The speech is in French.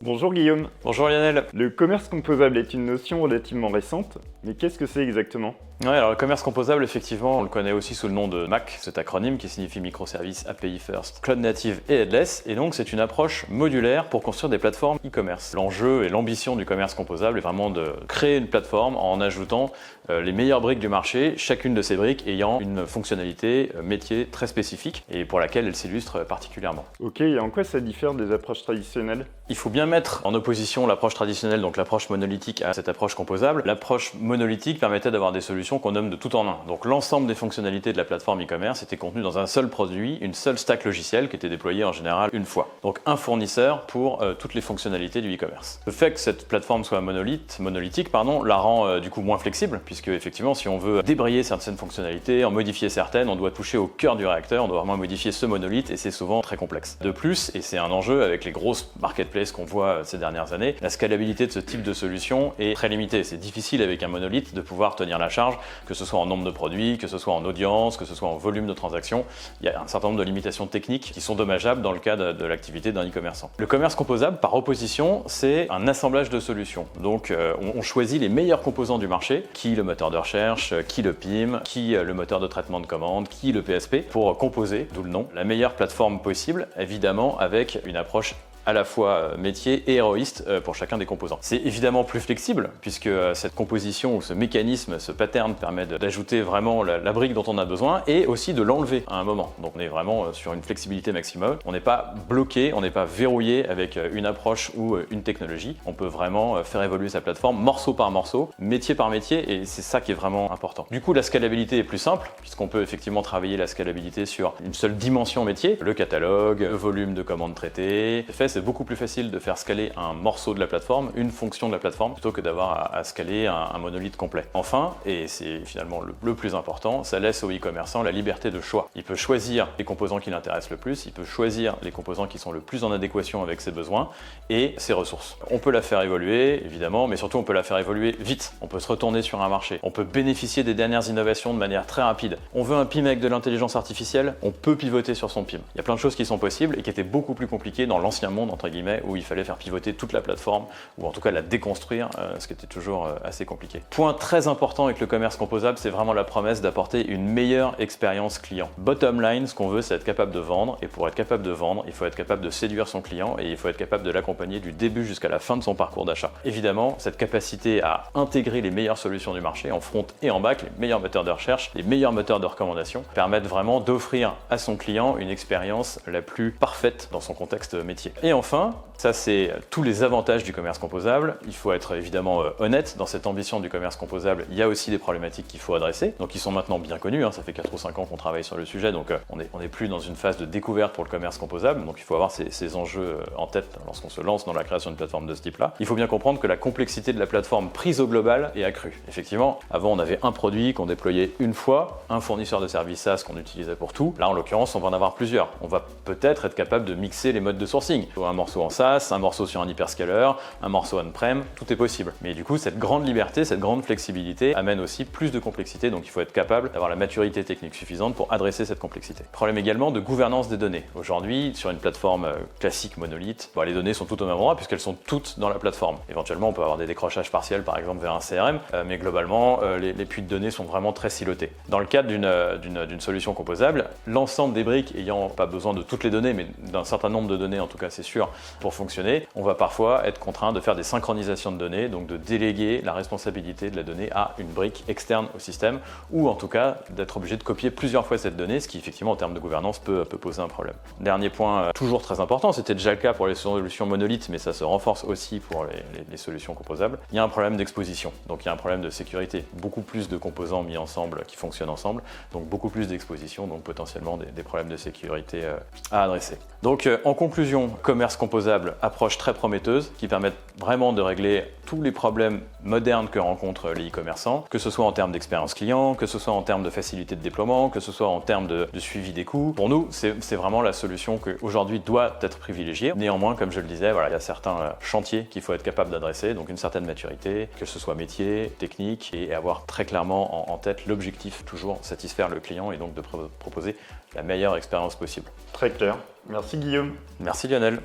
Bonjour Guillaume. Bonjour Lionel. Le commerce composable est une notion relativement récente, mais qu'est-ce que c'est exactement? Ouais, alors le commerce composable, effectivement, on le connaît aussi sous le nom de MAC, cet acronyme qui signifie Microservices, API First, Cloud Native et Headless, et donc c'est une approche modulaire pour construire des plateformes e-commerce. L'enjeu et l'ambition du commerce composable est vraiment de créer une plateforme en ajoutant les meilleures briques du marché, chacune de ces briques ayant une fonctionnalité métier très spécifique et pour laquelle elle s'illustre particulièrement. Ok, et en quoi ça diffère des approches traditionnelles? Il faut bien mettre en opposition l'approche traditionnelle, donc l'approche monolithique, à cette approche composable. L'approche monolithique permettait d'avoir des solutions qu'on nomme de tout en un. Donc l'ensemble des fonctionnalités de la plateforme e-commerce était contenu dans un seul produit, une seule stack logicielle qui était déployée en général une fois. Donc un fournisseur pour toutes les fonctionnalités du e-commerce. Le fait que cette plateforme soit monolithique, la rend du coup moins flexible, puisque effectivement si on veut débrayer certaines fonctionnalités, en modifier certaines, on doit toucher au cœur du réacteur, on doit vraiment modifier ce monolithe et c'est souvent très complexe. De plus, et c'est un enjeu avec les grosses marketplaces qu'on voit ces dernières années, la scalabilité de ce type de solution est très limitée. C'est difficile avec un monolithe de pouvoir tenir la charge, que ce soit en nombre de produits, que ce soit en audience, que ce soit en volume de transactions. Il y a un certain nombre de limitations techniques qui sont dommageables dans le cadre de l'activité d'un e-commerçant. Le commerce composable, par opposition, c'est un assemblage de solutions. Donc on choisit les meilleurs composants du marché, qui le moteur de recherche, qui le PIM, qui le moteur de traitement de commande, qui le PSP, pour composer, d'où le nom, la meilleure plateforme possible, évidemment avec une approche à la fois métier et héroïste pour chacun des composants. C'est évidemment plus flexible puisque cette composition ou ce mécanisme, ce pattern permet d'ajouter vraiment la brique dont on a besoin et aussi de l'enlever à un moment. Donc on est vraiment sur une flexibilité maximum. On n'est pas bloqué, on n'est pas verrouillé avec une approche ou une technologie. On peut vraiment faire évoluer sa plateforme morceau par morceau, métier par métier et c'est ça qui est vraiment important. Du coup la scalabilité est plus simple puisqu'on peut effectivement travailler la scalabilité sur une seule dimension métier, le catalogue, le volume de commandes traitées. C'est beaucoup plus facile de faire scaler un morceau de la plateforme, une fonction de la plateforme, plutôt que d'avoir à scaler un monolithe complet. Enfin, et c'est finalement le plus important, ça laisse au e-commerçant la liberté de choix. Il peut choisir les composants qui l'intéressent le plus, il peut choisir les composants qui sont le plus en adéquation avec ses besoins et ses ressources. On peut la faire évoluer, évidemment, mais surtout on peut la faire évoluer vite. On peut se retourner sur un marché, on peut bénéficier des dernières innovations de manière très rapide. On veut un PIM avec de l'intelligence artificielle, on peut pivoter sur son PIM. Il y a plein de choses qui sont possibles et qui étaient beaucoup plus compliquées dans l'ancien monde entre guillemets, où il fallait faire pivoter toute la plateforme, ou en tout cas la déconstruire, ce qui était toujours assez compliqué. Point très important avec le commerce composable, c'est vraiment la promesse d'apporter une meilleure expérience client. Bottom line, ce qu'on veut, c'est être capable de vendre, et pour être capable de vendre, il faut être capable de séduire son client, et il faut être capable de l'accompagner du début jusqu'à la fin de son parcours d'achat. Évidemment, cette capacité à intégrer les meilleures solutions du marché, en front et en back, les meilleurs moteurs de recherche, les meilleurs moteurs de recommandation, permettent vraiment d'offrir à son client une expérience la plus parfaite dans son contexte métier. Et enfin, ça c'est tous les avantages du commerce composable. Il faut être évidemment honnête dans cette ambition du commerce composable. Il y a aussi des problématiques qu'il faut adresser, donc ils sont maintenant bien connus, ça fait 4 ou 5 ans qu'on travaille sur le sujet, donc on n'est plus dans une phase de découverte pour le commerce composable, donc il faut avoir ces enjeux en tête lorsqu'on se lance dans la création d'une plateforme de ce type-là. Il faut bien comprendre que la complexité de la plateforme prise au global est accrue. Effectivement, avant on avait un produit qu'on déployait une fois, un fournisseur de services SaaS qu'on utilisait pour tout. Là en l'occurrence on va en avoir plusieurs. On va peut-être être capable de mixer les modes de sourcing. Un morceau en SaaS, un morceau sur un hyperscaler, un morceau on-prem, tout est possible. Mais du coup, cette grande liberté, cette grande flexibilité amène aussi plus de complexité, donc il faut être capable d'avoir la maturité technique suffisante pour adresser cette complexité. Problème également de gouvernance des données. Aujourd'hui, sur une plateforme classique monolithe, les données sont toutes au même endroit puisqu'elles sont toutes dans la plateforme. Éventuellement, on peut avoir des décrochages partiels, par exemple vers un CRM, mais globalement, les puits de données sont vraiment très silotés. Dans le cadre d'une solution composable, l'ensemble des briques ayant pas besoin de toutes les données, mais d'un certain nombre de données, en tout cas c'est sûr, pour fonctionner, on va parfois être contraint de faire des synchronisations de données, donc de déléguer la responsabilité de la donnée à une brique externe au système, ou en tout cas d'être obligé de copier plusieurs fois cette donnée, ce qui effectivement en termes de gouvernance peut poser un problème. Dernier point toujours très important, c'était déjà le cas pour les solutions monolithes, mais ça se renforce aussi pour les solutions composables, il y a un problème d'exposition, donc il y a un problème de sécurité, beaucoup plus de composants mis ensemble qui fonctionnent ensemble, donc beaucoup plus d'exposition, donc potentiellement des problèmes de sécurité à adresser. Donc en conclusion, commerce composable, approche très prometteuse qui permettent vraiment de régler tous les problèmes modernes que rencontrent les e-commerçants, que ce soit en termes d'expérience client, que ce soit en termes de facilité de déploiement, que ce soit en termes de suivi des coûts. Pour nous, c'est vraiment la solution qui aujourd'hui doit être privilégiée. Néanmoins, comme je le disais, il y a certains chantiers qu'il faut être capable d'adresser, donc une certaine maturité, que ce soit métier, technique, et avoir très clairement en tête l'objectif, toujours satisfaire le client et donc de proposer la meilleure expérience possible. Très clair. Merci Guillaume. Merci Lionel.